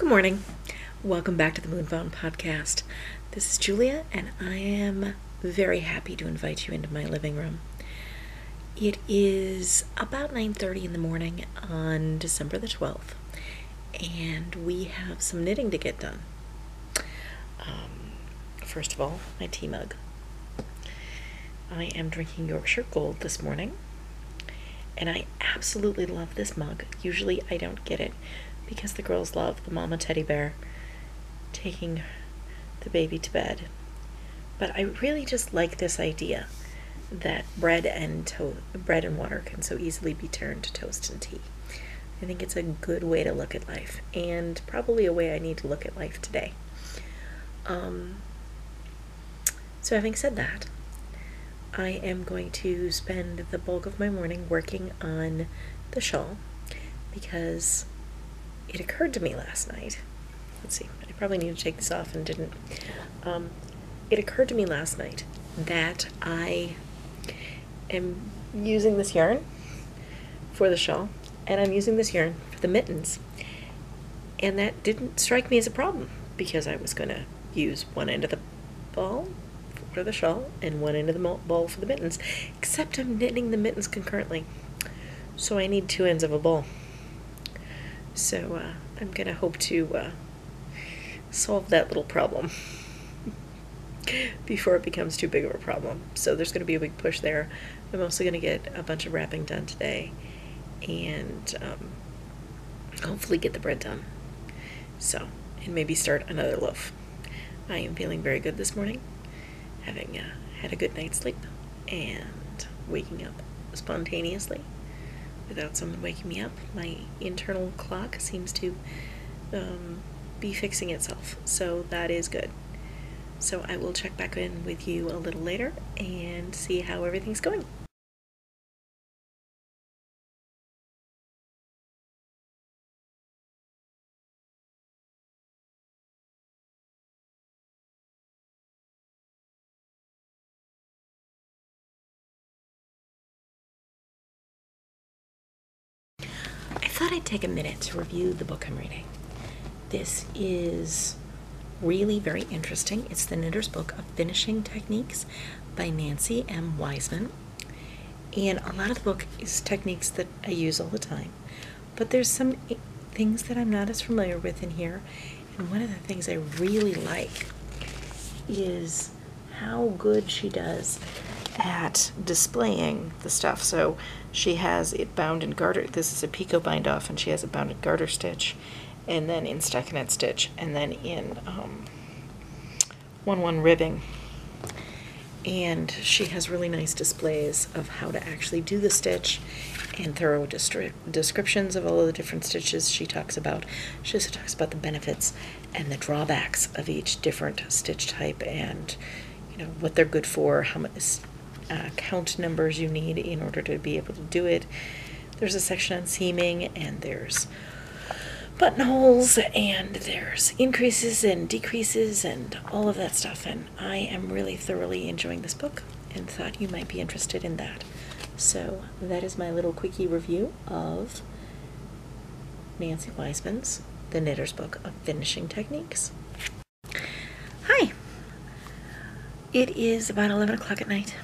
Good morning. Welcome back to the MoonBound podcast. This is Julia, and I am very happy to invite you into my living room. It is about 9:30 in the morning on December the 12th, and we have some knitting to get done. First of all, my tea mug. I am drinking Yorkshire Gold this morning, and I absolutely love this mug. Usually I don't get it because the girls love the mama teddy bear taking the baby to bed. But I really just like this idea that bread and water can so easily be turned to toast and tea. I think it's a good way to look at life, and probably a way I need to look at life today. So having said that, I am going to spend the bulk of my morning working on the shawl because it occurred to me last night. Let's see, I probably need to take this off and didn't. It occurred to me last night that I am using this yarn for the shawl, and I'm using this yarn for the mittens. And that didn't strike me as a problem because I was going to use one end of the ball for the shawl and one end of the ball for the mittens, except I'm knitting the mittens concurrently. So I need two ends of a ball. So I'm going to hope to solve that little problem before it becomes too big of a problem. So there's going to be a big push there. I'm also going to get a bunch of wrapping done today and hopefully get the bread done. So, and maybe start another loaf. I am feeling very good this morning, having had a good night's sleep and waking up spontaneously without someone waking me up. My internal clock seems to be fixing itself, so that is good. So I will check back in with you a little later and see how everything's going. I thought I'd take a minute to review the book I'm reading. This is really very interesting. It's the Knitter's Book of Finishing Techniques by Nancy M. Wiseman. And a lot of the book is techniques that I use all the time. But there's some things that I'm not as familiar with in here. And one of the things I really like is how good she does at displaying the stuff. So she has it bound in garter. This is a picot bind off, and she has it bound in garter stitch, and then in stockinette stitch, and then in 1/1 ribbing. And she has really nice displays of how to actually do the stitch and thorough descriptions of all of the different stitches she talks about. She also talks about the benefits and the drawbacks of each different stitch type, and what they're good for, how much count numbers you need in order to be able to do it. There's a section on seaming, and there's buttonholes, and there's increases and decreases and all of that stuff, and I am really thoroughly enjoying this book and thought you might be interested in that. So that is my little quickie review of Nancy Wiseman's The Knitter's Book of Finishing Techniques. Hi! It is about 11 o'clock at night,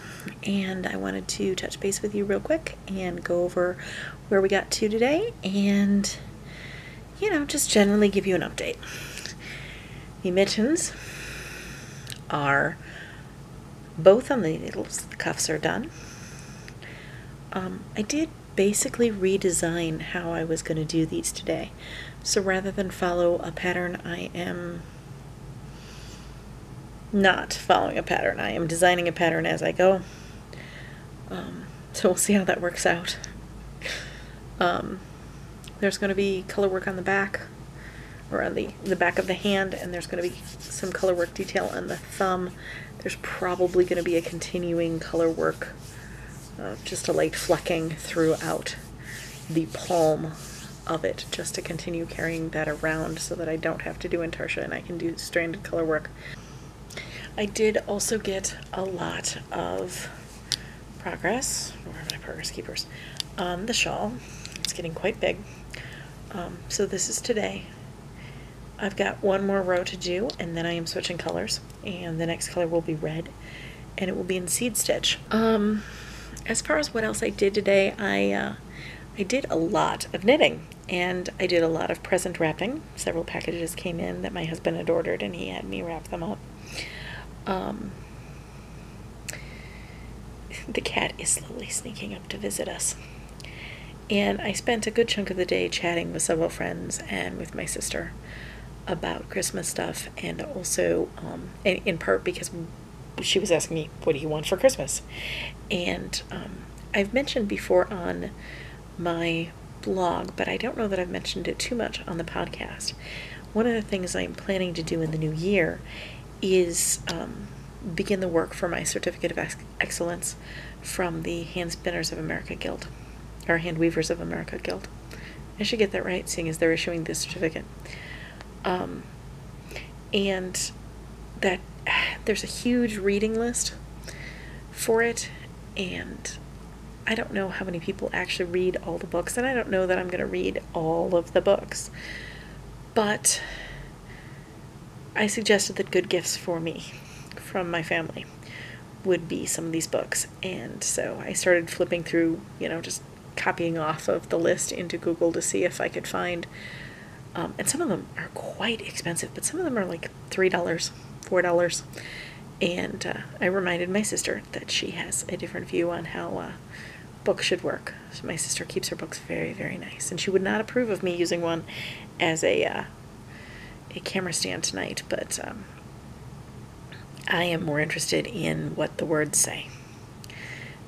and I wanted to touch base with you real quick and go over where we got to today and just generally give you an update. The mittens are both on the needles. The cuffs are done. I did basically redesign how I was going to do these today. So rather than follow a pattern, I am not following a pattern. I am designing a pattern as I go. So we'll see how that works out. There's going to be color work on the back, or on the back of the hand, and there's going to be some color work detail on the thumb. There's probably going to be a continuing color work, just a light flecking throughout the palm of it, just to continue carrying that around so that I don't have to do intarsia and I can do stranded color work. I did also get a lot of progress. Where are my progress keepers? On the shawl. It's getting quite big. So this is today. I've got one more row to do, and then I am switching colors, and the next color will be red, and it will be in seed stitch. As far as what else I did today, I did a lot of knitting, and I did a lot of present wrapping. Several packages came in that my husband had ordered, and he had me wrap them up. The cat is slowly sneaking up to visit us. And I spent a good chunk of the day chatting with several friends and with my sister about Christmas stuff, and also, in part because she was asking me, what do you want for Christmas? And I've mentioned before on my blog, but I don't know that I've mentioned it too much on the podcast. One of the things I'm planning to do in the new year is begin the work for my Certificate of Excellence from the Hand Spinners of America Guild, or Hand Weavers of America Guild. I should get that right, seeing as they're issuing this certificate. And that there's a huge reading list for it, and I don't know how many people actually read all the books, and I don't know that I'm going to read all of the books, but I suggested that good gifts for me from my family would be some of these books, and so I started flipping through, just copying off of the list into Google to see if I could find, and some of them are quite expensive, but some of them are like $3, $4, and I reminded my sister that she has a different view on how books should work. So my sister keeps her books very, very nice, and she would not approve of me using one as a camera stand tonight, but I am more interested in what the words say.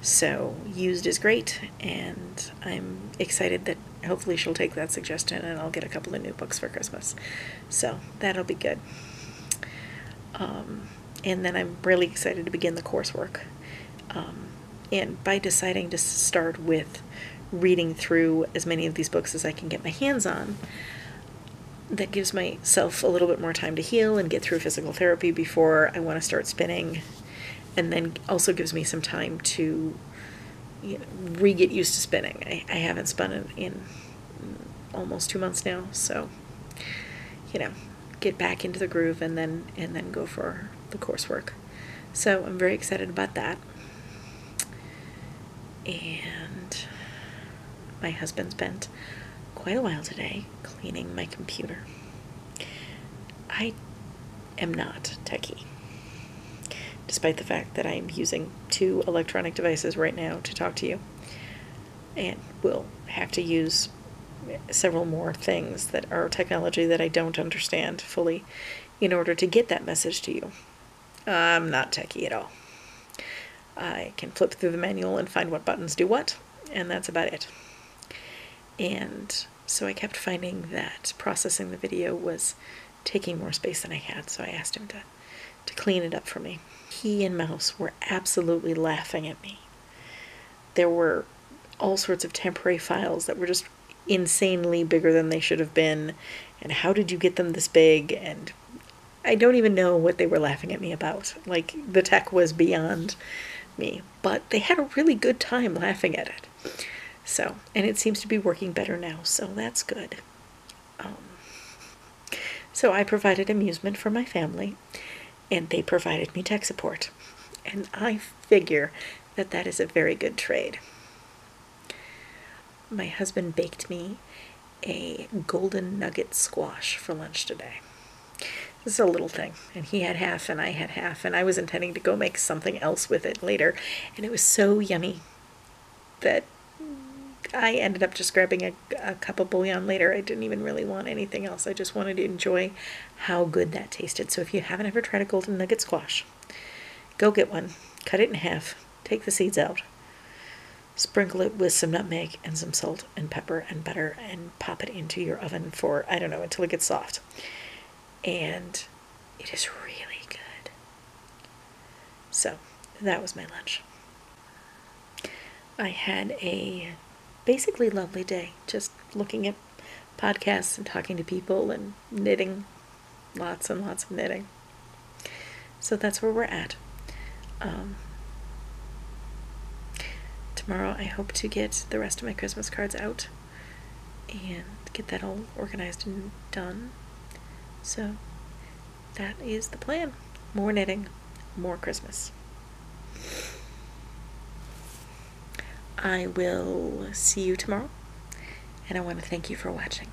So used is great, and I'm excited that hopefully she'll take that suggestion and I'll get a couple of new books for Christmas. So that'll be good. And then I'm really excited to begin the coursework. And by deciding to start with reading through as many of these books as I can get my hands on, that gives myself a little bit more time to heal and get through physical therapy before I want to start spinning, and then also gives me some time to re-get used to spinning. I haven't spun in almost 2 months now, so get back into the groove and then go for the coursework. So I'm very excited about that. And my husband spent quite a while today cleaning my computer. I am not techie, despite the fact that I am using 2 electronic devices right now to talk to you, and will have to use several more things that are technology that I don't understand fully in order to get that message to you. I'm not techie at all. I can flip through the manual and find what buttons do what, and that's about it. And so I kept finding that processing the video was taking more space than I had, so I asked him to clean it up for me. He and Mouse were absolutely laughing at me. There were all sorts of temporary files that were just insanely bigger than they should have been, and how did you get them this big? And I don't even know what they were laughing at me about. Like, the tech was beyond me, but they had a really good time laughing at it. So, and it seems to be working better now, so that's good. So I provided amusement for my family, and they provided me tech support. And I figure that that is a very good trade. My husband baked me a golden nugget squash for lunch today. This is a little thing, and he had half and I had half, and I was intending to go make something else with it later, and it was so yummy that I ended up just grabbing a cup of bouillon later. I didn't even really want anything else. I just wanted to enjoy how good that tasted. So if you haven't ever tried a golden nugget squash, go get one, cut it in half, take the seeds out, sprinkle it with some nutmeg and some salt and pepper and butter, and pop it into your oven for, I don't know, until it gets soft. And it is really good. So that was my lunch. I had a basically lovely day, just looking at podcasts and talking to people and knitting, lots and lots of knitting. So that's where we're at. Tomorrow I hope to get the rest of my Christmas cards out and get that all organized and done. So that is the plan. More knitting, more Christmas. I will see you tomorrow, and I want to thank you for watching.